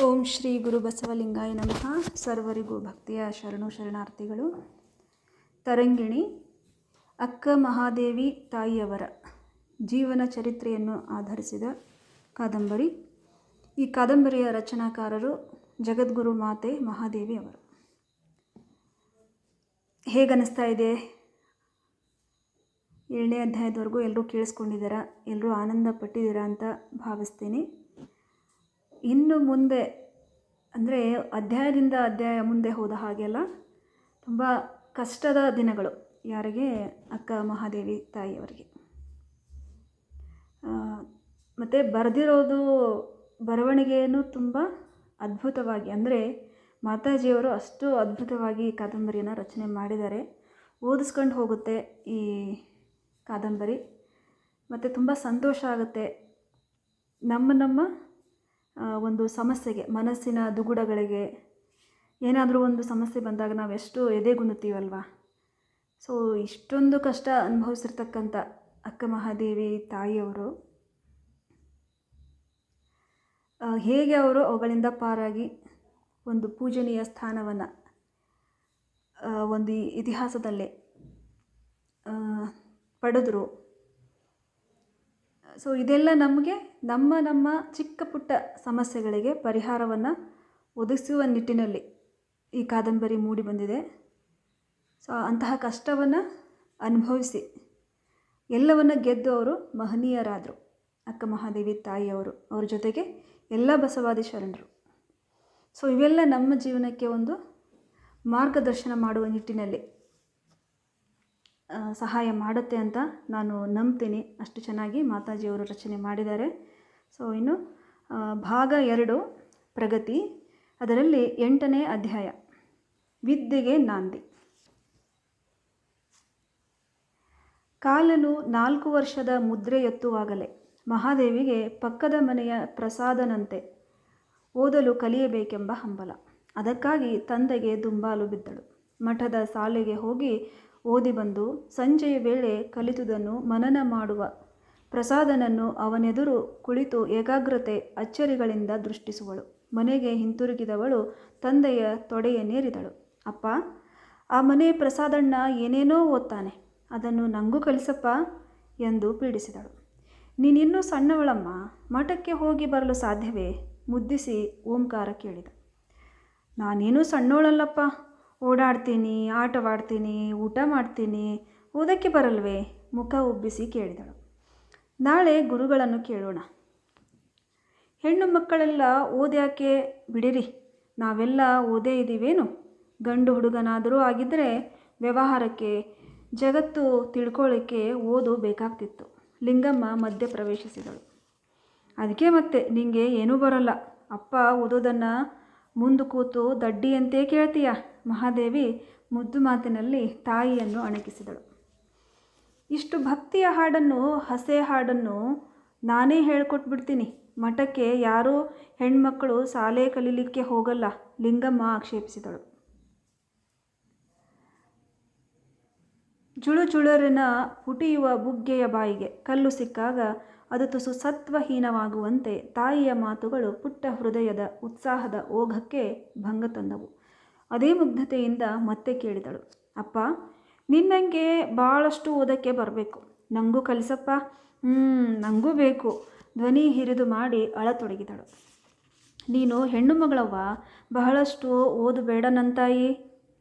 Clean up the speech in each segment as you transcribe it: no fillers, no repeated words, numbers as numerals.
ಓಂ ಶ್ರೀ ಗುರು ಬಸವಲಿಂಗಾಯ ನಮಃ. ಸರ್ವರಿಗೂ ಭಕ್ತಿಯ ಶರಣಾರ್ಥಿಗಳು. ತರಂಗಿಣಿ ಅಕ್ಕ ಮಹಾದೇವಿ ತಾಯಿಯವರ ಜೀವನ ಚರಿತ್ರೆಯನ್ನು ಆಧರಿಸಿದ ಕಾದಂಬರಿ. ಈ ಕಾದಂಬರಿಯ ರಚನಾಕಾರರು ಜಗದ್ಗುರು ಮಾತೆ ಮಹಾದೇವಿ ಅವರು. ಹೇಗನ್ನಿಸ್ತಾ ಇದೆ? 7ನೇ ಅಧ್ಯಾಯದವರೆಗೂ ಎಲ್ಲರೂ ಕೇಳಿಸ್ಕೊಂಡಿದ್ದೀರಾ, ಎಲ್ಲರೂ ಆನಂದ ಪಟ್ಟಿದ್ದೀರಾ ಅಂತ ಭಾವಿಸ್ತೀನಿ. ಇನ್ನು ಮುಂದೆ ಅಂದರೆ ಅಧ್ಯಾಯದಿಂದ ಅಧ್ಯಾಯ ಮುಂದೆ ಹೋದ ಹಾಗೆಲ್ಲ ತುಂಬ ಕಷ್ಟದ ದಿನಗಳು ಯಾರಿಗೆ? ಅಕ್ಕ ಮಹಾದೇವಿ ತಾಯಿಯವರಿಗೆ. ಮತ್ತು ಬರೆದಿರೋದು ಬರವಣಿಗೆಯನ್ನು ತುಂಬ ಅದ್ಭುತವಾಗಿ, ಅಂದರೆ ಮಾತಾಜಿಯವರು ಅಷ್ಟು ಅದ್ಭುತವಾಗಿ ಈ ಕಾದಂಬರಿಯನ್ನು ರಚನೆ ಮಾಡಿದ್ದಾರೆ. ಓದಿಸ್ಕೊಂಡು ಹೋಗುತ್ತೆ ಈ ಕಾದಂಬರಿ. ಮತ್ತು ತುಂಬ ಸಂತೋಷ ಆಗುತ್ತೆ. ನಮ್ಮ ಒಂದು ಸಮಸ್ಯೆಗೆ, ಮನಸ್ಸಿನ ದುಗುಡಗಳಿಗೆ, ಏನಾದರೂ ಒಂದು ಸಮಸ್ಯೆ ಬಂದಾಗ ನಾವು ಎಷ್ಟು ಎದೆಗುನ್ನುತ್ತೀವಲ್ವ. ಸೊ ಇಷ್ಟೊಂದು ಕಷ್ಟ ಅನುಭವಿಸಿರ್ತಕ್ಕಂಥ ಅಕ್ಕ ಮಹಾದೇವಿ ತಾಯಿಯವರು ಹೇಗೆ ಅವರು ಅವುಗಳಿಂದ ಪಾರಾಗಿ ಒಂದು ಪೂಜನೀಯ ಸ್ಥಾನವನ್ನು ಒಂದು ಇತಿಹಾಸದಲ್ಲಿ ಪಡೆದರು. ಸೊ ಇದೆಲ್ಲ ನಮಗೆ ನಮ್ಮ ಚಿಕ್ಕ ಪುಟ್ಟ ಸಮಸ್ಯೆಗಳಿಗೆ ಪರಿಹಾರವನ್ನು ಒದಗಿಸುವ ನಿಟ್ಟಿನಲ್ಲಿ ಈ ಕಾದಂಬರಿ ಮೂಡಿ ಬಂದಿದೆ. ಸೊ ಅಂತಹ ಕಷ್ಟವನ್ನು ಅನುಭವಿಸಿ ಎಲ್ಲವನ್ನು ಗೆದ್ದು ಅವರು ಮಹನೀಯರಾದರು ಅಕ್ಕ ಮಹಾದೇವಿ ತಾಯಿಯವರು. ಅವ್ರ ಜೊತೆಗೆ ಎಲ್ಲ ಬಸವಾದಿ ಶರಣರು. ಸೊ ಇವೆಲ್ಲ ನಮ್ಮ ಜೀವನಕ್ಕೆ ಒಂದು ಮಾರ್ಗದರ್ಶನ ಮಾಡುವ ನಿಟ್ಟಿನಲ್ಲಿ ಸಹಾಯ ಮಾಡುತ್ತೆ ಅಂತ ನಾನು ನಂಬ್ತೀನಿ. ಅಷ್ಟು ಚೆನ್ನಾಗಿ ಮಾತಾಜಿಯವರು ರಚನೆ ಮಾಡಿದ್ದಾರೆ. ಸೊ ಇನ್ನು ಭಾಗ 2 ಪ್ರಗತಿ, ಅದರಲ್ಲಿ 8ನೇ ಅಧ್ಯಾಯ ವಿದ್ಯೆಗೆ ನಾಂದಿ. ಕಾಲನು 4 ವರ್ಷದ ಮುದ್ರೆ ಎತ್ತುವಾಗಲೇ ಮಹಾದೇವಿಗೆ ಪಕ್ಕದ ಮನೆಯ ಪ್ರಸಾದನಂತೆ ಓದಲು ಕಲಿಯಬೇಕೆಂಬ ಹಂಬಲ. ಅದಕ್ಕಾಗಿ ತಂದೆಗೆ ದುಂಬಾಲು ಬಿದ್ದಳು. ಮಠದ ಶಾಲೆಗೆ ಹೋಗಿ ಓದಿ ಬಂದು ಸಂಜೆಯ ವೇಳೆ ಕಲಿತುದನ್ನು ಮನನ ಮಾಡುವ ಪ್ರಸಾದನನ್ನು ಅವನೆದುರು ಕುಳಿತು ಏಕಾಗ್ರತೆ ಅಚ್ಚರಿಗಳಿಂದ ದೃಷ್ಟಿಸುವಳು. ಮನೆಗೆ ಹಿಂತಿರುಗಿದವಳು ತಂದೆಯ ತೊಡೆಯನ್ನೇರಿದಳು. ಅಪ್ಪ, ಆ ಮನೆ ಪ್ರಸಾದಣ್ಣ ಏನೇನೋ ಓದ್ತಾನೆ, ಅದನ್ನು ನನಗೂ ಕಲಿಸಪ್ಪ ಎಂದು ಪೀಡಿಸಿದಳು. ನೀನಿನ್ನೂ ಸಣ್ಣವಳಮ್ಮ, ಮಠಕ್ಕೆ ಹೋಗಿ ಬರಲು ಸಾಧ್ಯವೇ? ಮುದ್ದಿಸಿ ಓಂಕಾರ ಕೇಳಿದ. ನಾನೇನೂ ಸಣ್ಣವಳಲ್ಲಪ್ಪ, ಓಡಾಡ್ತೀನಿ, ಆಟವಾಡ್ತೀನಿ, ಊಟ ಮಾಡ್ತೀನಿ, ಓದಕ್ಕೆ ಬರಲ್ವೇ? ಮುಖ ಉಬ್ಬಿಸಿ ಕೇಳಿದಳು. ನಾಳೆ ಗುರುಗಳನ್ನು ಕೇಳೋಣ. ಹೆಣ್ಣು ಮಕ್ಕಳೆಲ್ಲ ಓದ್ಯಾಕೆ ಬಿಡಿರಿ, ನಾವೆಲ್ಲ ಓದೇ ಇದ್ದೀವೇನು? ಗಂಡು ಹುಡುಗನಾದರೂ ಆಗಿದ್ದರೆ ವ್ಯವಹಾರಕ್ಕೆ, ಜಗತ್ತು ತಿಳ್ಕೊಳ್ಳಿಕ್ಕೆ ಓದು ಬೇಕಾಗ್ತಿತ್ತು. ಲಿಂಗಮ್ಮ ಮಧ್ಯೆ ಪ್ರವೇಶಿಸಿದಳು. ಅದಕ್ಕೆ ಮತ್ತೆ ನಿಂಗೆ ಏನೂ ಬರೋಲ್ಲ, ಅಪ್ಪ ಓದೋದನ್ನು ಮುಂದೆ ಕೂತು ದಡ್ಡಿಯಂತೆ ಕೇಳ್ತೀಯ. ಮಹಾದೇವಿ ಮುದ್ದು ಮಾತಿನಲ್ಲಿ ತಾಯಿಯನ್ನು ಅಣಕಿಸಿದಳು. ಇಷ್ಟು ಭಕ್ತಿಯ ಹಾಡನ್ನು, ಹಸೆ ಹಾಡನ್ನು ನಾನೇ ಹೇಳ್ಕೊಟ್ಬಿಡ್ತೀನಿ. ಮಠಕ್ಕೆ ಯಾರೂ ಹೆಣ್ಮಕ್ಕಳು ಶಾಲೆ ಕಲೀಲಿಕ್ಕೆ ಹೋಗಲ್ಲ, ಲಿಂಗಮ್ಮ ಆಕ್ಷೇಪಿಸಿದಳು. ಜುಳುಜುಳರಿನ ಪುಟಿಯುವ ಬುಗ್ಗೆಯ ಬಾಯಿಗೆ ಕಲ್ಲು ಸಿಕ್ಕಾಗ ಅದು ತುಸು ಸತ್ವಹೀನವಾಗುವಂತೆ ತಾಯಿಯ ಮಾತುಗಳು ಪುಟ್ಟ ಹೃದಯದ ಉತ್ಸಾಹದ ಓಘಕ್ಕೆ ಭಂಗ ತಂದವು. ಅದೇ ಮುಗ್ಧತೆಯಿಂದ ಮತ್ತೆ ಕೇಳಿದಳು. ಅಪ್ಪ, ನಿನ್ನಂಗೆ ಭಾಳಷ್ಟು ಓದಕ್ಕೆ ಬರಬೇಕು, ನನಗೂ ಕಲಿಸಪ್ಪ. ನನಗೂ ಬೇಕು. ಧ್ವನಿ ಹಿರಿದು ಮಾಡಿ ಅಳತೊಡಗಿದಳು. ನೀನು ಹೆಣ್ಣು ಮಗಳವ್ವ, ಬಹಳಷ್ಟು ಓದು ಬೇಡ ನಂತಾಯಿ.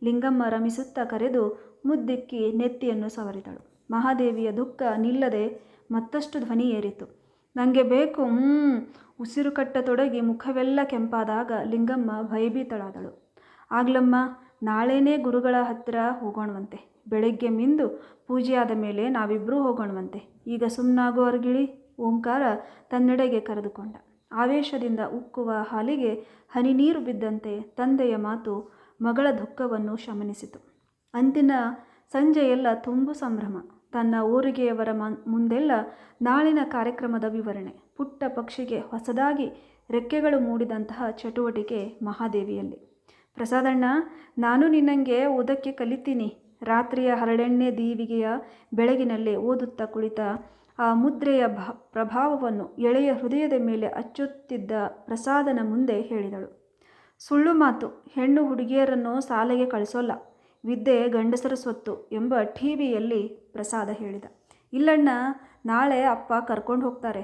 ಲಿಂಗಮ್ಮ ರಮಿಸುತ್ತಾ ಕರೆದು ಮುದ್ದಿಕ್ಕಿ ನೆತ್ತಿಯನ್ನು ಸವರಿದಳು. ಮಹಾದೇವಿಯ ದುಃಖ ನಿಲ್ಲದೆ ಮತ್ತಷ್ಟು ಧ್ವನಿ ಏರಿತು. ನನಗೆ ಬೇಕು. ಉಸಿರು ಕಟ್ಟತೊಡಗಿ ಮುಖವೆಲ್ಲ ಕೆಂಪಾದಾಗ ಲಿಂಗಮ್ಮ ಭಯಭೀತಳಾದಳು. ಆಗ್ಲಮ್ಮ, ನಾಳೆನೇ ಗುರುಗಳ ಹತ್ತಿರ ಹೋಗೋಣವಂತೆ. ಬೆಳಗ್ಗೆ ಮಿಂದು ಪೂಜೆ ಆದ ಮೇಲೆ ನಾವಿಬ್ಬರೂ ಹೋಗೋಣವಂತೆ. ಈಗ ಸುಮ್ಮನಾಗೋ ಅರ್ಗಿಳಿ. ಓಂಕಾರ ತನ್ನೆಡೆಗೆ ಕರೆದುಕೊಂಡ. ಆವೇಶದಿಂದ ಉಕ್ಕುವ ಹಾಲಿಗೆ ಹನಿ ನೀರು ಬಿದ್ದಂತೆ ತಂದೆಯ ಮಾತು ಮಗಳ ದುಃಖವನ್ನು ಶಮನಿಸಿತು. ಅಂದಿನ ಸಂಜೆಯೆಲ್ಲ ತುಂಬು ಸಂಭ್ರಮ. ತನ್ನ ಊರಿಗೆಯವರ ಮುಂದೆಲ್ಲ ನಾಳಿನ ಕಾರ್ಯಕ್ರಮದ ವಿವರಣೆ. ಪುಟ್ಟ ಪಕ್ಷಿಗೆ ಹೊಸದಾಗಿ ರೆಕ್ಕೆಗಳು ಮೂಡಿದಂತಹ ಚಟುವಟಿಕೆ ಮಹಾದೇವಿಯಲ್ಲಿ. ಪ್ರಸಾದಣ್ಣ, ನಾನು ನಿನ್ನಂಗೆ ಓದಕ್ಕೆ ಕಲಿತೀನಿ. ರಾತ್ರಿಯ ಹರಳೆಣ್ಣೆ ದೀವಿಗೆಯ ಬೆಳಗಿನಲ್ಲೇ ಓದುತ್ತಾ ಕುಳಿತ ಆ ಮುದ್ರೆಯ ಪ್ರಭಾವವನ್ನು ಎಳೆಯ ಹೃದಯದ ಮೇಲೆ ಅಚ್ಚುತ್ತಿದ್ದ ಪ್ರಸಾದನ ಮುಂದೆ ಹೇಳಿದಳು. ಸುಳ್ಳು ಮಾತು, ಹೆಣ್ಣು ಹುಡುಗಿಯರನ್ನು ಶಾಲೆಗೆ ಕಳಿಸೋಲ್ಲ, ವಿದ್ಯೆ ಗಂಡಸರ ಸ್ವತ್ತು ಎಂಬ ಟಿವಿಯಲ್ಲಿ ಪ್ರಸಾದ ಹೇಳಿದ. ಇಲ್ಲಣ್ಣ, ನಾಳೆ ಅಪ್ಪ ಕರ್ಕೊಂಡು ಹೋಗ್ತಾರೆ.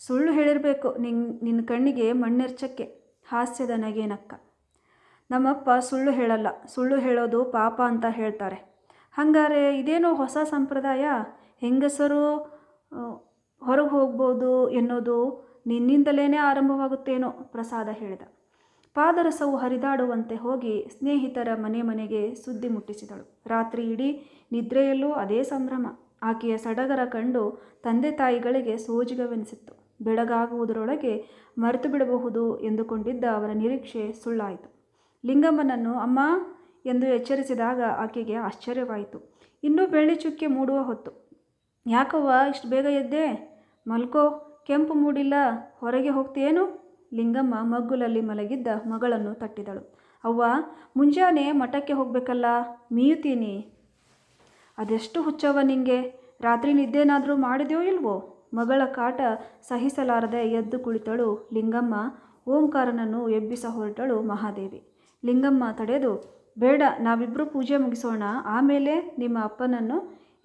ಸುಳ್ಳು ಹೇಳಿರಬೇಕು, ನಿನ್ನ ಕಣ್ಣಿಗೆ ಮಣ್ಣೆರ್ಚಕ್ಕೆ ಹಾಸ್ಯದ ನಗೆ ನಕ್ಕ. ನಮ್ಮಪ್ಪ ಸುಳ್ಳು ಹೇಳಲ್ಲ, ಸುಳ್ಳು ಹೇಳೋದು ಪಾಪ ಅಂತ ಹೇಳ್ತಾರೆ. ಹಂಗಾರೆ ಇದೇನೋ ಹೊಸ ಸಂಪ್ರದಾಯ, ಹೆಂಗಸರು ಹೊರಗೆ ಹೋಗ್ಬೋದು ಎನ್ನೋದು ನಿನ್ನಿಂದಲೇ ಆರಂಭವಾಗುತ್ತೇನೋ, ಪ್ರಸಾದ ಹೇಳಿದ. ಪಾದರಸವು ಹರಿದಾಡುವಂತೆ ಹೋಗಿ ಸ್ನೇಹಿತರ ಮನೆಗೆ ಸುದ್ದಿ ಮುಟ್ಟಿಸಿದಳು. ರಾತ್ರಿ ಇಡೀ ನಿದ್ರೆಯಲ್ಲೂ ಅದೇ ಸಂಭ್ರಮ. ಆಕೆಯ ಸಡಗರ ಕಂಡು ತಂದೆ ತಾಯಿಗಳಿಗೆ ಸೋಜಿಗವೆನಿಸಿತ್ತು. ಬೆಳಗಾಗುವುದರೊಳಗೆ ಮರೆತು ಬಿಡಬಹುದು ಎಂದುಕೊಂಡಿದ್ದ ಅವರ ನಿರೀಕ್ಷೆ ಸುಳ್ಳಾಯಿತು. ಲಿಂಗಮ್ಮನನ್ನು ಅಮ್ಮ ಎಂದು ಎಚ್ಚರಿಸಿದಾಗ ಆಕೆಗೆ ಆಶ್ಚರ್ಯವಾಯಿತು. ಇನ್ನೂ ಬೆಳ್ಳಿ ಚುಕ್ಕೆ ಮೂಡುವ ಹೊತ್ತು. ಯಾಕವ್ವ ಇಷ್ಟು ಬೇಗ ಎದ್ದೆ? ಮಲ್ಕೋ, ಕೆಂಪು ಮೂಡಿಲ್ಲ, ಹೊರಗೆ ಹೋಗ್ತೀಯೇನು? ಲಿಂಗಮ್ಮ ಮಗ್ಗುಲಲ್ಲಿ ಮಲಗಿದ್ದ ಮಗಳನ್ನು ತಟ್ಟಿದಳು. ಅವ್ವ, ಮುಂಜಾನೆ ಮಠಕ್ಕೆ ಹೋಗಬೇಕಲ್ಲ, ಮೀಯುತ್ತೀನಿ. ಅದೆಷ್ಟು ಹುಚ್ಚವ್ವ ನಿಂಗೆ, ರಾತ್ರಿ ನಿದ್ದೆನಾದರೂ ಮಾಡಿದೆಯೋ ಇಲ್ವೋ? ಮಗಳ ಕಾಟ ಸಹಿಸಲಾರದೆ ಎದ್ದು ಕುಳಿತಳು ಲಿಂಗಮ್ಮ. ಓಂಕಾರನನ್ನು ಎಬ್ಬಿಸ ಹೊರಟಳು ಮಹಾದೇವಿ. ಲಿಂಗಮ್ಮ ತಡೆದು, ಬೇಡ, ನಾವಿಬ್ಬರು ಪೂಜೆ ಮುಗಿಸೋಣ, ಆಮೇಲೆ ನಿಮ್ಮ ಅಪ್ಪನನ್ನು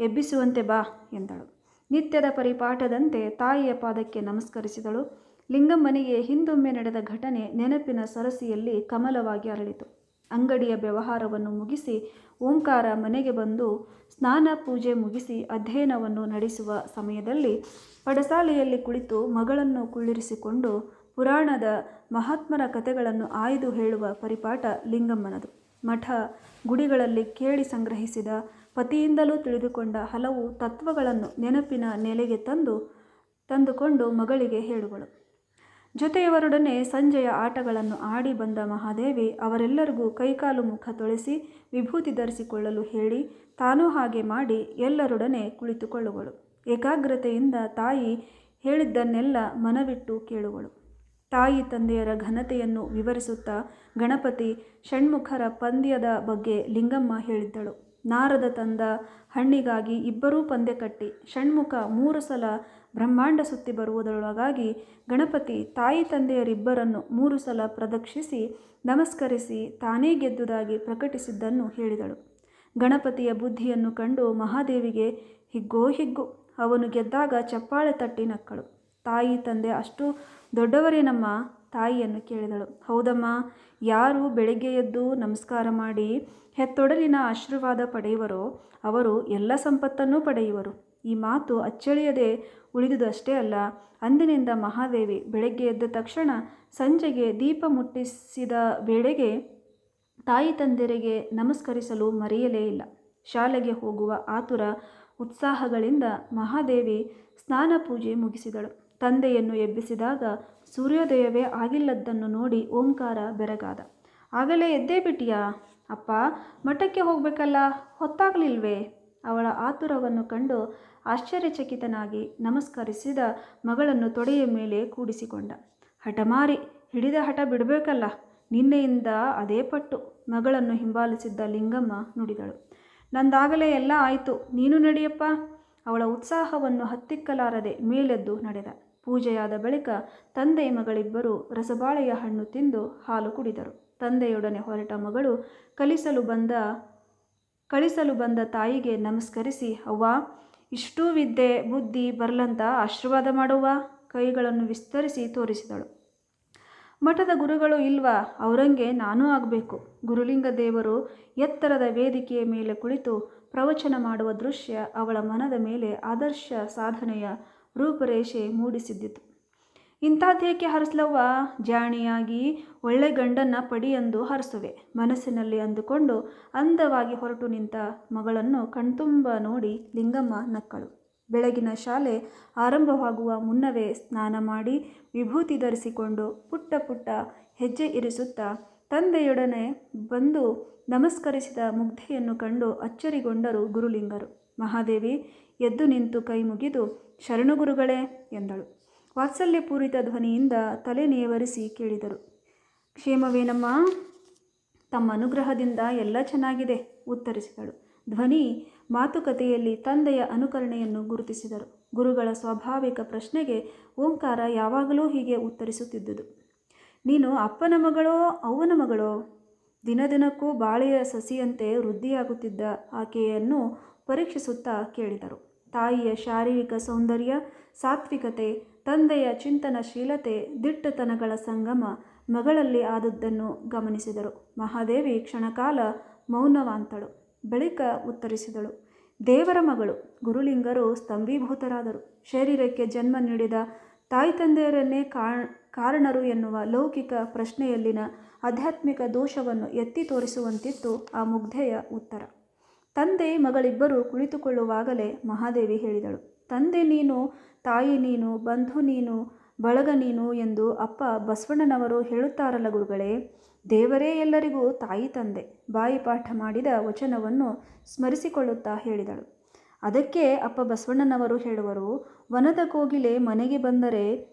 ಎಬ್ಬಿಸುವಂತೆ ಬಾ ಎಂದಳು. ನಿತ್ಯದ ಪರಿಪಾಠದಂತೆ ತಾಯಿಯ ಪಾದಕ್ಕೆ ನಮಸ್ಕರಿಸಿದಳು. ಲಿಂಗಮ್ಮನಿಗೆ ಹಿಂದೊಮ್ಮೆ ನಡೆದ ಘಟನೆ ನೆನಪಿನ ಸರಸಿಯಲ್ಲಿ ಕಮಲವಾಗಿ ಅರಳಿತು. ಅಂಗಡಿಯ ವ್ಯವಹಾರವನ್ನು ಮುಗಿಸಿ ಓಂಕಾರ ಮನೆಗೆ ಬಂದು ಸ್ನಾನ ಪೂಜೆ ಮುಗಿಸಿ ಅಧ್ಯಯನವನ್ನು ನಡೆಸುವ ಸಮಯದಲ್ಲಿ ಪಡಸಾಲೆಯಲ್ಲಿ ಕುಳಿತು ಮಗಳನ್ನು ಕುಳ್ಳಿರಿಸಿಕೊಂಡು ಪುರಾಣದ ಮಹಾತ್ಮರ ಕಥೆಗಳನ್ನು ಆಯ್ದು ಹೇಳುವ ಪರಿಪಾಠ ಲಿಂಗಮ್ಮನದು. ಮಠ ಗುಡಿಗಳಲ್ಲಿ ಕೇಳಿ ಸಂಗ್ರಹಿಸಿದ, ಪತಿಯಿಂದಲೂ ತಿಳಿದುಕೊಂಡ ಹಲವು ತತ್ವಗಳನ್ನು ನೆನಪಿನ ನೆಲೆಗೆ ತಂದುಕೊಂಡು ಮಗಳಿಗೆ ಹೇಳುವಳು. ಜೊತೆಯವರೊಡನೆ ಸಂಜೆಯ ಆಟಗಳನ್ನು ಆಡಿ ಬಂದ ಮಹಾದೇವಿ ಅವರೆಲ್ಲರಿಗೂ ಕೈಕಾಲು ಮುಖ ತೊಳೆಸಿ ವಿಭೂತಿ ಧರಿಸಿಕೊಳ್ಳಲು ಹೇಳಿ ತಾನೂ ಹಾಗೆ ಮಾಡಿ ಎಲ್ಲರೊಡನೆ ಕುಳಿತುಕೊಳ್ಳುವಳು. ಏಕಾಗ್ರತೆಯಿಂದ ತಾಯಿ ಹೇಳಿದ್ದನ್ನೆಲ್ಲ ಮನವಿಟ್ಟು ಕೇಳುವಳು. ತಾಯಿ ತಂದೆಯರ ಘನತೆಯನ್ನು ವಿವರಿಸುತ್ತಾ ಗಣಪತಿ ಷಣ್ಮುಖರ ಪಂದ್ಯದ ಬಗ್ಗೆ ಲಿಂಗಮ್ಮ ಹೇಳಿದ್ದಳು. ನಾರದ ತಂದ ಹಣ್ಣಿಗಾಗಿ ಇಬ್ಬರೂ ಪಂದ್ಯ ಕಟ್ಟಿ ಷಣ್ಮುಖ 3 ಸಲ ಬ್ರಹ್ಮಾಂಡ ಸುತ್ತಿ ಬರುವುದರೊಳಗಾಗಿ ಗಣಪತಿ ತಾಯಿ ತಂದೆಯರಿಬ್ಬರನ್ನು 3 ಸಲ ಪ್ರದಕ್ಷಿಸಿ ನಮಸ್ಕರಿಸಿ ತಾನೇ ಗೆದ್ದುದಾಗಿ ಪ್ರಕಟಿಸಿದ್ದನ್ನು ಹೇಳಿದಳು. ಗಣಪತಿಯ ಬುದ್ಧಿಯನ್ನು ಕಂಡು ಮಹಾದೇವಿಗೆ ಹಿಗ್ಗು, ಅವನು ಗೆದ್ದಾಗ ಚಪ್ಪಾಳೆ ತಟ್ಟಿ ನಕ್ಕಳು. ತಾಯಿ ತಂದೆ ಅಷ್ಟು ದೊಡ್ಡವರೇನಮ್ಮ? ತಾಯಿಯನ್ನು ಕೇಳಿದಳು. ಹೌದಮ್ಮ, ಯಾರು ಬೆಳಗ್ಗೆ ಎದ್ದು ನಮಸ್ಕಾರ ಮಾಡಿ ಹೆತ್ತೊಡಲಿನ ಆಶೀರ್ವಾದ ಪಡೆಯುವರೋ ಅವರು ಎಲ್ಲ ಸಂಪತ್ತನ್ನೂ ಪಡೆಯುವರು. ಈ ಮಾತು ಅಚ್ಚಳಿಯದೆ ಉಳಿದುದಷ್ಟೇ ಅಲ್ಲ, ಅಂದಿನಿಂದ ಮಹಾದೇವಿ ಬೆಳಗ್ಗೆ ಎದ್ದ ತಕ್ಷಣ ಸಂಜೆಗೆ ದೀಪ ಮುಟ್ಟಿಸಿದ ವೇಳೆಗೆ ತಾಯಿ ತಂದೆಯರಿಗೆ ನಮಸ್ಕರಿಸಲು ಮರೆಯಲೇ ಇಲ್ಲ. ಶಾಲೆಗೆ ಹೋಗುವ ಆತುರ ಉತ್ಸಾಹಗಳಿಂದ ಮಹಾದೇವಿ ಸ್ನಾನ ಪೂಜೆ ಮುಗಿಸಿದಳು. ತಂದೆಯನ್ನು ಎಬ್ಬಿಸಿದಾಗ ಸೂರ್ಯೋದಯವೇ ಆಗಿಲ್ಲದ್ದನ್ನು ನೋಡಿ ಓಂಕಾರ ಬೆರಗಾದ. ಆಗಲೇ ಎದ್ದೇ ಬಿಟ್ಟಿಯಾ? ಅಪ್ಪ, ಮಠಕ್ಕೆ ಹೋಗಬೇಕಲ್ಲ, ಹೊತ್ತಾಗಲಿಲ್ವೇ? ಅವಳ ಆತುರವನ್ನು ಕಂಡು ಆಶ್ಚರ್ಯಚಕಿತನಾಗಿ ನಮಸ್ಕರಿಸಿದ ಮಗಳನ್ನು ತೊಡೆಯ ಮೇಲೆ ಕೂಡಿಸಿಕೊಂಡ. ಹಠಮಾರಿ, ಹಿಡಿದ ಹಠ ಬಿಡಬೇಕಲ್ಲ, ನಿನ್ನೆಯಿಂದ ಅದೇ ಪಟ್ಟು. ಮಗಳನ್ನು ಹಿಂಬಾಲಿಸಿದ್ದ ಲಿಂಗಮ್ಮ ನುಡಿದಳು. ನಂದಾಗಲೇ ಎಲ್ಲ ಆಯಿತು, ನೀನು ನಡಿಯಪ್ಪ. ಅವಳ ಉತ್ಸಾಹವನ್ನು ಹತ್ತಿಕ್ಕಲಾರದೆ ಮೇಲೆದ್ದು ನಡೆದ. ಪೂಜೆಯಾದ ಬಳಿಕ ತಂದೆ ಮಗಳಿಬ್ಬರು ರಸಬಾಳೆಯ ಹಣ್ಣು ತಿಂದು ಹಾಲು ಕುಡಿದರು. ತಂದೆಯೊಡನೆ ಹೊರಟ ಮಗಳು ಕಳಿಸಲು ಬಂದ ತಾಯಿಗೆ ನಮಸ್ಕರಿಸಿ, ಅವ್ವ, ಇಷ್ಟೂ ವಿದ್ಯೆ ಬುದ್ಧಿ ಬರಲಂತ ಆಶೀರ್ವಾದ ಮಾಡುವ, ಕೈಗಳನ್ನು ವಿಸ್ತರಿಸಿ ತೋರಿಸಿದಳು. ಮಠದ ಗುರುಗಳು ಇಲ್ವಾ? ಅವರಂಗೆ ನಾನೂ ಆಗಬೇಕು. ಗುರುಲಿಂಗ ದೇವರು ಎತ್ತರದ ವೇದಿಕೆಯ ಮೇಲೆ ಕುಳಿತು ಪ್ರವಚನ ಮಾಡುವ ದೃಶ್ಯ ಅವಳ ಮನದ ಮೇಲೆ ಆದರ್ಶ ಸಾಧನೆಯ ರೂಪರೇಷೆ ಮೂಡಿಸಿದ್ದಿತು. ಇಂಥದ್ದೇಕೆ ಹರಿಸ್ಲವ್ವ, ಜಾಣಿಯಾಗಿ ಒಳ್ಳೆ ಗಂಡನ್ನ ಪಡಿಯೆಂದು ಹರಿಸುವೆ ಮನಸ್ಸಿನಲ್ಲಿ ಅಂದುಕೊಂಡು ಅಂದವಾಗಿ ಹೊರಟು ನಿಂತ ಮಗಳನ್ನು ಕಣ್ತುಂಬ ನೋಡಿ ಲಿಂಗಮ್ಮ ನಕ್ಕಳು. ಬೆಳಗಿನ ಶಾಲೆ ಆರಂಭವಾಗುವ ಮುನ್ನವೇ ಸ್ನಾನ ಮಾಡಿ ವಿಭೂತಿ ಧರಿಸಿಕೊಂಡು ಪುಟ್ಟ ಹೆಜ್ಜೆ ಇರಿಸುತ್ತಾ ತಂದೆಯೊಡನೆ ಬಂದು ನಮಸ್ಕರಿಸಿದ ಮುಗ್ಧೆಯನ್ನು ಕಂಡು ಅಚ್ಚರಿಗೊಂಡರು ಗುರುಲಿಂಗರು. ಮಹಾದೇವಿ ಎದ್ದು ನಿಂತು ಕೈ ಮುಗಿದು ಶರಣು ಗುರುಗಳೇ ಎಂದಳು. ವಾತ್ಸಲ್ಯಪೂರಿತ ಧ್ವನಿಯಿಂದ ತಲೆ ನೇವರಿಸಿ ಕೇಳಿದರು. ಕ್ಷೇಮವೇನಮ್ಮ? ತಮ್ಮ ಅನುಗ್ರಹದಿಂದ ಎಲ್ಲ ಚೆನ್ನಾಗಿದೆ ಉತ್ತರಿಸಿದಳು. ಧ್ವನಿ ಮಾತುಕತೆಯಲ್ಲಿ ತಂದೆಯ ಅನುಕರಣೆಯನ್ನು ಗುರುತಿಸಿದರು. ಗುರುಗಳ ಸ್ವಾಭಾವಿಕ ಪ್ರಶ್ನೆಗೆ ಓಂಕಾರ ಯಾವಾಗಲೂ ಹೀಗೆ ಉತ್ತರಿಸುತ್ತಿದ್ದುದು. ನೀನು ಅಪ್ಪನ ಮಗಳೋ ಅವ್ವನ ಮಗಳೋ? ದಿನದಿನಕ್ಕೂ ಬಾಳೆಯ ಸಸಿಯಂತೆ ವೃದ್ಧಿಯಾಗುತ್ತಿದ್ದ ಆಕೆಯನ್ನು ಪರೀಕ್ಷಿಸುತ್ತಾ ಕೇಳಿದರು. ತಾಯಿಯ ಶಾರೀರಿಕ ಸೌಂದರ್ಯ, ಸಾತ್ವಿಕತೆ, ತಂದೆಯ ಚಿಂತನಶೀಲತೆ, ದಿಟ್ಟತನಗಳ ಸಂಗಮ ಮಗಳಲ್ಲಿ ಆದದ್ದನ್ನು ಗಮನಿಸಿದರು. ಮಹಾದೇವಿ ಕ್ಷಣಕಾಲ ಮೌನವಾಂತಳು. ಬಳಿಕ ಉತ್ತರಿಸಿದಳು, ದೇವರ ಮಗಳು. ಗುರುಲಿಂಗರು ಸ್ತಂಭೀಭೂತರಾದರು. ಶರೀರಕ್ಕೆ ಜನ್ಮ ನೀಡಿದ ತಾಯಿ ತಂದೆಯರನ್ನೇ ಕಾರಣರು ಎನ್ನುವ ಲೌಕಿಕ ಪ್ರಶ್ನೆಯಲ್ಲಿನ ಆಧ್ಯಾತ್ಮಿಕ ದೋಷವನ್ನು ಎತ್ತಿ ತೋರಿಸುವಂತಿತ್ತು ಆ ಮುಗ್ಧೆಯ ಉತ್ತರ. ತಂದೆ ಮಗಳಿಬ್ಬರು ಕುಳಿತುಕೊಳ್ಳುವಾಗಲೇ ಮಹಾದೇವಿ ಹೇಳಿದಳು, ತಂದೆ ನೀನು, ತಾಯಿ ನೀನು, ಬಂಧು ನೀನು, ಬಳಗ ನೀನು ಎಂದು ಅಪ್ಪ ಬಸವಣ್ಣನವರು ಹೇಳುತ್ತಾರಲ್ಲ ಗುರುಗಳೇ. ದೇವರೇ ಎಲ್ಲರಿಗೂ ತಾಯಿ ತಂದೆ. ಬಾಯಿಪಾಠ ಮಾಡಿದ ವಚನವನ್ನು ಸ್ಮರಿಸಿಕೊಳ್ಳುತ್ತಾ ಹೇಳಿದಳು. ಅದಕ್ಕೆ ಅಪ್ಪ ಬಸವಣ್ಣನವರು ಹೇಳುವರು, ವನದ ಕೋಗಿಲೆ ಮನೆಗೆ ಬಂದರೆ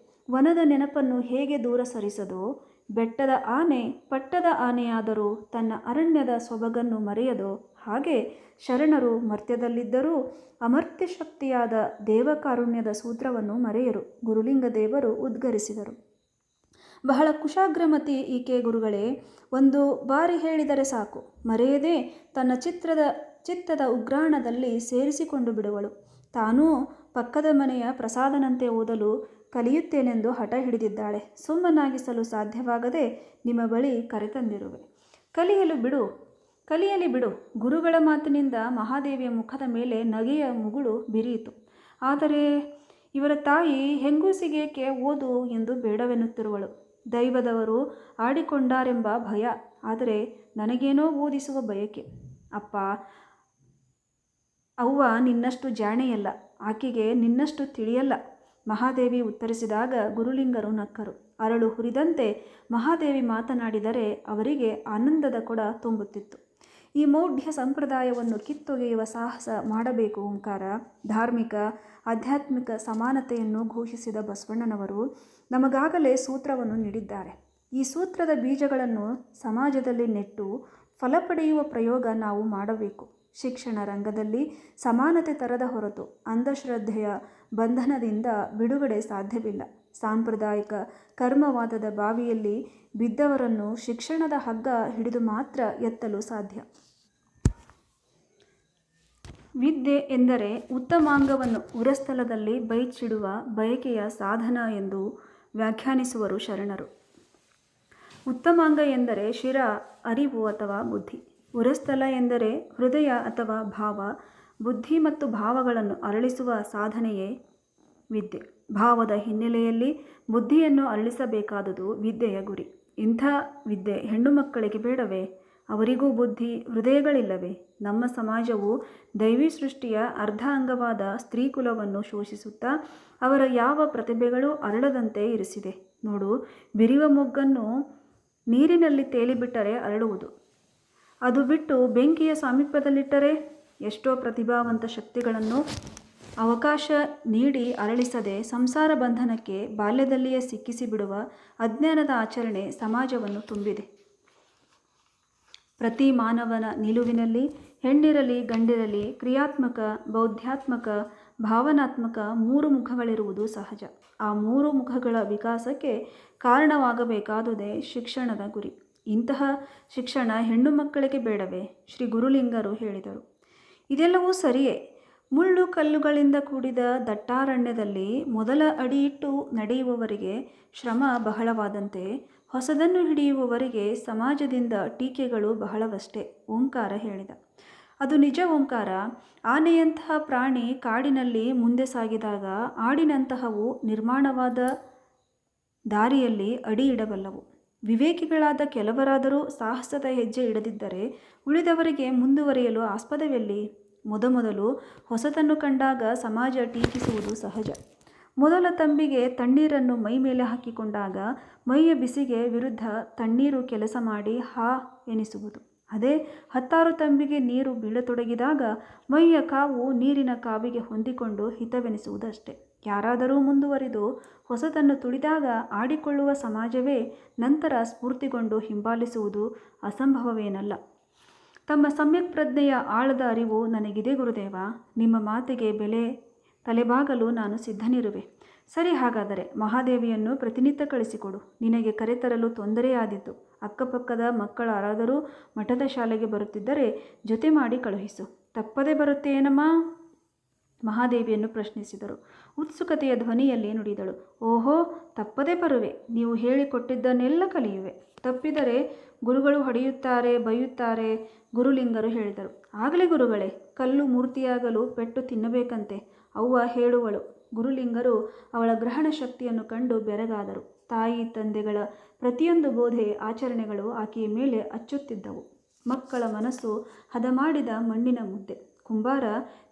ವನದ ನೆನಪನ್ನು ಹೇಗೆ ದೂರ ಸರಿಸದೋ, ಬೆಟ್ಟದ ಆನೆ ಪಟ್ಟದ ಆನೆಯಾದರೂ ತನ್ನ ಅರಣ್ಯದ ಸೊಬಗನ್ನು ಮರೆಯದೋ, ಹಾಗೆ ಶರಣರು ಮರ್ತ್ಯದಲ್ಲಿದ್ದರೂ ಅಮರ್ತ್ಯ ಶಕ್ತಿಯಾದ ದೇವಕಾರುಣ್ಯದ ಸೂತ್ರವನ್ನು ಮರೆಯರು. ಗುರುಲಿಂಗ ದೇವರು ಉದ್ಗರಿಸಿದರು. ಬಹಳ ಕುಶಾಗ್ರಮತಿ ಈಕೆ ಗುರುಗಳೇ. ಒಂದು ಬಾರಿ ಹೇಳಿದರೆ ಸಾಕು, ಮರೆಯದೆ ತನ್ನ ಚಿತ್ತದ ಉಗ್ರಾಣದಲ್ಲಿ ಸೇರಿಸಿಕೊಂಡು ಬಿಡುವಳು. ತಾನೂ ಪಕ್ಕದ ಮನೆಯ ಪ್ರಸಾದನಂತೆ ಓದಲು ಕಲಿಯುತ್ತೇನೆಂದು ಹಠ ಹಿಡಿದಿದ್ದಾಳೆ. ಸುಮ್ಮನಾಗಿಸಲು ಸಾಧ್ಯವಾಗದೆ ನಿಮ್ಮ ಬಳಿ ಕರೆತಂದಿರುವೆ. ಕಲಿಯಲಿ ಬಿಡು. ಗುರುಗಳ ಮಾತಿನಿಂದ ಮಹಾದೇವಿಯ ಮುಖದ ಮೇಲೆ ನಗೆಯ ಮುಗುಳು ಬಿರಿಯಿತು. ಆದರೆ ಇವರ ತಾಯಿ ಹೆಂಗೂಸಿಗೇಕೆ ಓದು ಎಂದು ಬೇಡವೆನ್ನುತ್ತಿರುವಳು. ದೈವದವರು ಆಡಿಕೊಂಡಾರೆಂಬ ಭಯ, ಆದರೆ ನನಗೇನೋ ಓದಿಸುವ ಬಯಕೆ. ಅಪ್ಪ ಅವ್ವ ನಿನ್ನಷ್ಟು ಜಾಣೆಯಲ್ಲ, ಆಕೆಗೆ ನಿನ್ನಷ್ಟು ತಿಳಿಯಲ್ಲ. ಮಹಾದೇವಿ ಉತ್ತರಿಸಿದಾಗ ಗುರುಲಿಂಗರು ನಕ್ಕರು. ಅರಳು ಹುರಿದಂತೆ ಮಹಾದೇವಿ ಮಾತನಾಡಿದರೆ ಅವರಿಗೆ ಆನಂದದ ಕೊಡ ತುಂಬುತ್ತಿತ್ತು. ಈ ಮೌಢ್ಯ ಸಂಪ್ರದಾಯವನ್ನು ಕಿತ್ತೊಗೆಯುವ ಸಾಹಸ ಮಾಡಬೇಕು ಓಂಕಾರ. ಧಾರ್ಮಿಕ ಆಧ್ಯಾತ್ಮಿಕ ಸಮಾನತೆಯನ್ನು ಘೋಷಿಸಿದ ಬಸವಣ್ಣನವರು ನಮಗಾಗಲೇ ಸೂತ್ರವನ್ನು ನೀಡಿದ್ದಾರೆ. ಈ ಸೂತ್ರದ ಬೀಜಗಳನ್ನು ಸಮಾಜದಲ್ಲಿ ನೆಟ್ಟು ಫಲ ಪಡೆಯುವ ಪ್ರಯೋಗ ನಾವು ಮಾಡಬೇಕು. ಶಿಕ್ಷಣ ರಂಗದಲ್ಲಿ ಸಮಾನತೆ ತರದ ಹೊರತು ಅಂಧಶ್ರದ್ಧೆಯ ಬಂಧನದಿಂದ ಬಿಡುಗಡೆ ಸಾಧ್ಯವಿಲ್ಲ. ಸಾಂಪ್ರದಾಯಿಕ ಕರ್ಮವಾದದ ಬಾವಿಯಲ್ಲಿ ಬಿದ್ದವರನ್ನು ಶಿಕ್ಷಣದ ಹಗ್ಗ ಹಿಡಿದು ಮಾತ್ರ ಎತ್ತಲು ಸಾಧ್ಯ. ವಿದ್ಯೆ ಎಂದರೆ ಉತ್ತಮಾಂಗವನ್ನು ಉರಸ್ಥಲದಲ್ಲಿ ಬೈಚಿಡುವ ಬಯಕೆಯ ಸಾಧನ ಎಂದು ವ್ಯಾಖ್ಯಾನಿಸುವರು ಶರಣರು. ಉತ್ತಮಾಂಗ ಎಂದರೆ ಶಿರ, ಅರಿವು ಅಥವಾ ಬುದ್ಧಿ. ಉರಸ್ಥಲ ಎಂದರೆ ಹೃದಯ ಅಥವಾ ಭಾವ. ಬುದ್ಧಿ ಮತ್ತು ಭಾವಗಳನ್ನು ಅರಳಿಸುವ ಸಾಧನೆಯೇ ವಿದ್ಯೆ. ಭಾವದ ಹಿನ್ನೆಲೆಯಲ್ಲಿ ಬುದ್ಧಿಯನ್ನು ಅರಳಿಸಬೇಕಾದುದು ವಿದ್ಯೆಯ ಗುರಿ. ಇಂಥ ವಿದ್ಯೆ ಹೆಣ್ಣು ಮಕ್ಕಳಿಗೆ ಬೇಡವೇ? ಅವರಿಗೂ ಬುದ್ಧಿ ಹೃದಯಗಳಿಲ್ಲವೇ? ನಮ್ಮ ಸಮಾಜವು ದೈವಿ ಸೃಷ್ಟಿಯ ಅರ್ಧ ಅಂಗವಾದ ಸ್ತ್ರೀಕುಲವನ್ನು ಶೋಷಿಸುತ್ತಾ ಅವರ ಯಾವ ಪ್ರತಿಭೆಗಳೂ ಅರಳದಂತೆ ಇರಿಸಿದೆ. ನೋಡು, ಬಿರಿವ ಮೊಗ್ಗನ್ನು ನೀರಿನಲ್ಲಿ ತೇಲಿಬಿಟ್ಟರೆ ಅರಳುವುದು. ಅದು ಬಿಟ್ಟು ಬೆಂಕಿಯ ಸಾಮೀಪ್ಯದಲ್ಲಿಟ್ಟರೆ ಎಷ್ಟೋ ಪ್ರತಿಭಾವಂತ ಶಕ್ತಿಗಳನ್ನು ಅವಕಾಶ ನೀಡಿ ಅರಳಿಸದೆ ಸಂಸಾರ ಬಂಧನಕ್ಕೆ ಬಾಲ್ಯದಲ್ಲಿಯೇ ಸಿಕ್ಕಿಸಿಬಿಡುವ ಅಜ್ಞಾನದ ಆಚರಣೆ ಸಮಾಜವನ್ನು ತುಂಬಿದೆ. ಪ್ರತಿ ಮಾನವನ ನಿಲುವಿನಲ್ಲಿ ಹೆಣ್ಣಿರಲಿ ಗಂಡಿರಲಿ ಕ್ರಿಯಾತ್ಮಕ, ಬೌದ್ಧಾತ್ಮಕ, ಭಾವನಾತ್ಮಕ 3 ಮುಖಗಳಿರುವುದು ಸಹಜ. ಆ 3 ಮುಖಗಳ ವಿಕಾಸಕ್ಕೆ ಕಾರಣವಾಗಬೇಕಾದುದೇ ಶಿಕ್ಷಣದ ಗುರಿ. ಇಂತಹ ಶಿಕ್ಷಣ ಹೆಣ್ಣು ಮಕ್ಕಳಿಗೆ ಬೇಡವೇ? ಶ್ರೀ ಗುರುಲಿಂಗರು ಹೇಳಿದರು. ಇದೆಲ್ಲವೂ ಸರಿಯೇ. ಮುಳ್ಳು ಕಲ್ಲುಗಳಿಂದ ಕೂಡಿದ ದಟ್ಟಾರಣ್ಯದಲ್ಲಿ ಮೊದಲ ಅಡಿಯಿಟ್ಟು ನಡೆಯುವವರಿಗೆ ಶ್ರಮ ಬಹಳವಾದಂತೆ ಹೊಸದನ್ನು ಹಿಡಿಯುವವರಿಗೆ ಸಮಾಜದಿಂದ ಟೀಕೆಗಳು ಬಹಳವಷ್ಟೇ. ಓಂಕಾರ ಹೇಳಿದ. ಅದು ನಿಜ ಓಂಕಾರ. ಆನೆಯಂತಹ ಪ್ರಾಣಿ ಕಾಡಿನಲ್ಲಿ ಮುಂದೆ ಸಾಗಿದಾಗ ಆಡಿನಂತಹವು ನಿರ್ಮಾಣವಾದ ದಾರಿಯಲ್ಲಿ ಅಡಿ ಇಡಬಲ್ಲವು. ವಿವೇಕಿಗಳಾದ ಕೆಲವರಾದರೂ ಸಾಹಸದ ಹೆಜ್ಜೆ ಇಡದಿದ್ದರೆ ಉಳಿದವರಿಗೆ ಮುಂದುವರಿಯಲು ಆಸ್ಪದವೆಲ್ಲಿ? ಮೊದಮೊದಲು ಹೊಸತನ್ನು ಕಂಡಾಗ ಸಮಾಜ ಟೀಕಿಸುವುದು ಸಹಜ. ಮೊದಲ ತಂಬಿಗೆ ತಣ್ಣೀರನ್ನು ಮೈ ಮೇಲೆ ಹಾಕಿಕೊಂಡಾಗ ಮೈಯ ಬಿಸಿಗೆ ವಿರುದ್ಧ ತಣ್ಣೀರು ಕೆಲಸ ಮಾಡಿ ಹಾ ಎನಿಸುವುದು. ಅದೇ 10 ತಂಬಿಗೆ ನೀರು ಬೀಳತೊಡಗಿದಾಗ ಮೈಯ ಕಾವು ನೀರಿನ ಕಾವಿಗೆ ಹೊಂದಿಕೊಂಡು ಹಿತವೆನಿಸುವುದಷ್ಟೇ. ಯಾರಾದರೂ ಮುಂದುವರಿದು ಹೊಸತನ್ನು ತುಳಿದಾಗ ಆಡಿಕೊಳ್ಳುವ ಸಮಾಜವೇ ನಂತರ ಸ್ಫೂರ್ತಿಗೊಂಡು ಹಿಂಬಾಲಿಸುವುದು ಅಸಂಭವವೇನಲ್ಲ. ತಮ್ಮ ಸಮ್ಯಕ್ ಪ್ರಜ್ಞೆಯ ಆಳದ ಅರಿವು ನನಗಿದೆ ಗುರುದೇವ. ನಿಮ್ಮ ಮಾತಿಗೆ ಬೆಲೆ ತಲೆಬಾಗಲು ನಾನು ಸಿದ್ಧನಿರುವೆ. ಸರಿ, ಹಾಗಾದರೆ ಮಹಾದೇವಿಯನ್ನು ಪ್ರತಿನಿತ್ಯ ಕಳಿಸಿಕೊಡು. ನಿನಗೆ ಕರೆತರಲು ತೊಂದರೆಯಾದೀತು. ಅಕ್ಕಪಕ್ಕದ ಮಕ್ಕಳಾರಾದರೂ ಮಠದ ಶಾಲೆಗೆ ಬರುತ್ತಿದ್ದರೆ ಜೊತೆ ಮಾಡಿ ಕಳುಹಿಸು. ತಪ್ಪದೇ ಬರುತ್ತೇನಮ್ಮ? ಮಹಾದೇವಿಯನ್ನು ಪ್ರಶ್ನಿಸಿದರು. ಉತ್ಸುಕತೆಯ ಧ್ವನಿಯಲ್ಲಿ ನುಡಿದಳು. ಓಹೋ, ತಪ್ಪದೇ ಬರುವೆ. ನೀವು ಹೇಳಿಕೊಟ್ಟಿದ್ದನ್ನೆಲ್ಲ ಕಲಿಯುವೆ. ತಪ್ಪಿದರೆ ಗುರುಗಳು ಹೊಡೆಯುತ್ತಾರೆ, ಬೈಯುತ್ತಾರೆ, ಗುರುಲಿಂಗರು ಹೇಳಿದರು. ಆಗಲೇ ಗುರುಗಳೇ, ಕಲ್ಲು ಮೂರ್ತಿಯಾಗಲು ಪೆಟ್ಟು ತಿನ್ನಬೇಕಂತೆ, ಅವ್ವ ಹೇಳುವಳು. ಗುರುಲಿಂಗರು ಅವಳ ಗ್ರಹಣ ಶಕ್ತಿಯನ್ನು ಕಂಡು ಬೆರಗಾದರು. ತಾಯಿ ತಂದೆಗಳ ಪ್ರತಿಯೊಂದು ಬೋಧೆ ಆಚರಣೆಗಳು ಆಕೆಯ ಮೇಲೆ ಅಚ್ಚುತ್ತಿದ್ದವು. ಮಕ್ಕಳ ಮನಸ್ಸು ಹದಮಾಡಿದ ಮಣ್ಣಿನ ಮುದ್ದೆ. ಕುಂಬಾರ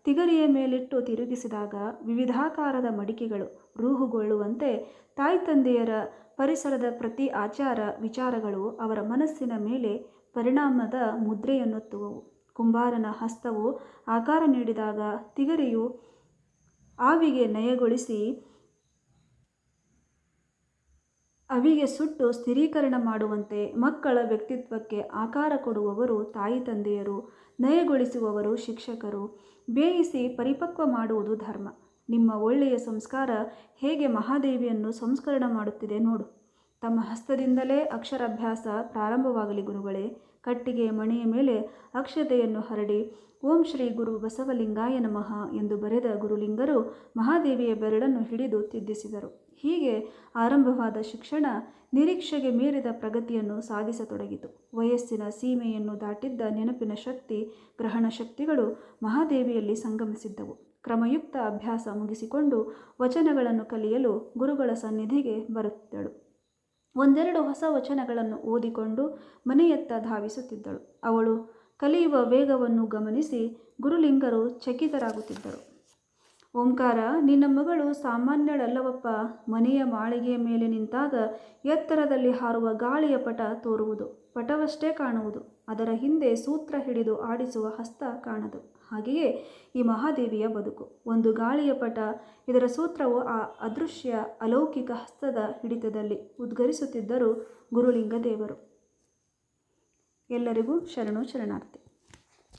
ತಿಗರಿಯ ಮೇಲಿಟ್ಟು ತಿರುಗಿಸಿದಾಗ ವಿವಿಧಾಕಾರದ ಮಡಿಕೆಗಳು ರೂಹುಗೊಳ್ಳುವಂತೆ ತಾಯಿ ತಂದೆಯರ ಪರಿಸರದ ಪ್ರತಿ ಆಚಾರ ವಿಚಾರಗಳು ಅವರ ಮನಸ್ಸಿನ ಮೇಲೆ ಪರಿಣಾಮದ ಮುದ್ರೆಯನ್ನೊತ್ತುವವು. ಕುಂಬಾರನ ಹಸ್ತವು ಆಕಾರ ನೀಡಿದಾಗ ತಿಗರಿಯು ಆವಿಗೆ ನಯಗೊಳಿಸಿ ಅವಿಗೆ ಸುಟ್ಟು ಸ್ಥಿರೀಕರಣ ಮಾಡುವಂತೆ ಮಕ್ಕಳ ವ್ಯಕ್ತಿತ್ವಕ್ಕೆ ಆಕಾರ ಕೊಡುವವರು ತಾಯಿ ತಂದೆಯರು, ನಯಗೊಳಿಸುವವರು ಶಿಕ್ಷಕರು, ಬೇಯಿಸಿ ಪರಿಪಕ್ವ ಮಾಡುವುದು ಧರ್ಮ. ನಿಮ್ಮ ಒಳ್ಳೆಯ ಸಂಸ್ಕಾರ ಹೇಗೆ ಮಹಾದೇವಿಯನ್ನು ಸಂಸ್ಕರಣ ಮಾಡುತ್ತಿದೆ ನೋಡು. ತಮ್ಮ ಹಸ್ತದಿಂದಲೇ ಅಕ್ಷರಾಭ್ಯಾಸ ಪ್ರಾರಂಭವಾಗಲಿ ಗುರುಗಳೇ. ಕಟ್ಟಿಗೆಯ ಮಣೆಯ ಮೇಲೆ ಅಕ್ಷತೆಯನ್ನು ಹರಡಿ ಓಂ ಶ್ರೀ ಗುರು ಬಸವಲಿಂಗಾಯ ನಮಃ ಎಂದು ಬರೆದ ಗುರುಲಿಂಗರು ಮಹಾದೇವಿಯ ಬೆರಳನ್ನು ಹಿಡಿದು ತಿದ್ದಿಸಿದರು. ಹೀಗೆ ಆರಂಭವಾದ ಶಿಕ್ಷಣ ನಿರೀಕ್ಷೆಗೆ ಮೀರಿದ ಪ್ರಗತಿಯನ್ನು ಸಾಧಿಸತೊಡಗಿತು. ವಯಸ್ಸಿನ ಸೀಮೆಯನ್ನು ದಾಟಿದ್ದ ನೆನಪಿನ ಶಕ್ತಿ, ಗ್ರಹಣ ಶಕ್ತಿಗಳು ಮಹಾದೇವಿಯಲ್ಲಿ ಸಂಗಮಿಸಿದ್ದವು. ಕ್ರಮಯುಕ್ತ ಅಭ್ಯಾಸ ಮುಗಿಸಿಕೊಂಡು ವಚನಗಳನ್ನು ಕಲಿಯಲು ಗುರುಗಳ ಸನ್ನಿಧಿಗೆ ಬರುತ್ತಿದ್ದಳು. ಒಂದೆರಡು ಹೊಸ ವಚನಗಳನ್ನು ಓದಿಕೊಂಡು ಮನೆಯತ್ತ ಧಾವಿಸುತ್ತಿದ್ದಳು. ಅವಳು ಕಲಿಯುವ ವೇಗವನ್ನು ಗಮನಿಸಿ ಗುರುಲಿಂಗರು ಚಕಿತರಾಗುತ್ತಿದ್ದರು. ಓಂಕಾರ, ನಿನ್ನ ಮಗಳು ಸಾಮಾನ್ಯಳಲ್ಲವಪ್ಪ. ಮನೆಯ ಮಾಳಿಗೆಯ ಮೇಲೆ ನಿಂತಾಗ ಎತ್ತರದಲ್ಲಿ ಹಾರುವ ಗಾಳಿಯ ಪಟ ತೋರುವುದು. ಪಟವಷ್ಟೇ ಕಾಣುವುದು, ಅದರ ಹಿಂದೆ ಸೂತ್ರ ಹಿಡಿದು ಆಡಿಸುವ ಹಸ್ತ ಕಾಣದು. ಹಾಗೆಯೇ ಈ ಮಹಾದೇವಿಯ ಬದುಕು ಒಂದು ಗಾಳಿಯ ಪಟ. ಇದರ ಸೂತ್ರವು ಆ ಅದೃಶ್ಯ ಅಲೌಕಿಕ ಹಸ್ತದ ಹಿಡಿತದಲ್ಲಿ ಉದ್ಗರಿಸುತ್ತಿದ್ದರು ಗುರುಲಿಂಗ ದೇವರು. ಎಲ್ಲರಿಗೂ ಶರಣು ಶರಣಾರ್ಥಿ.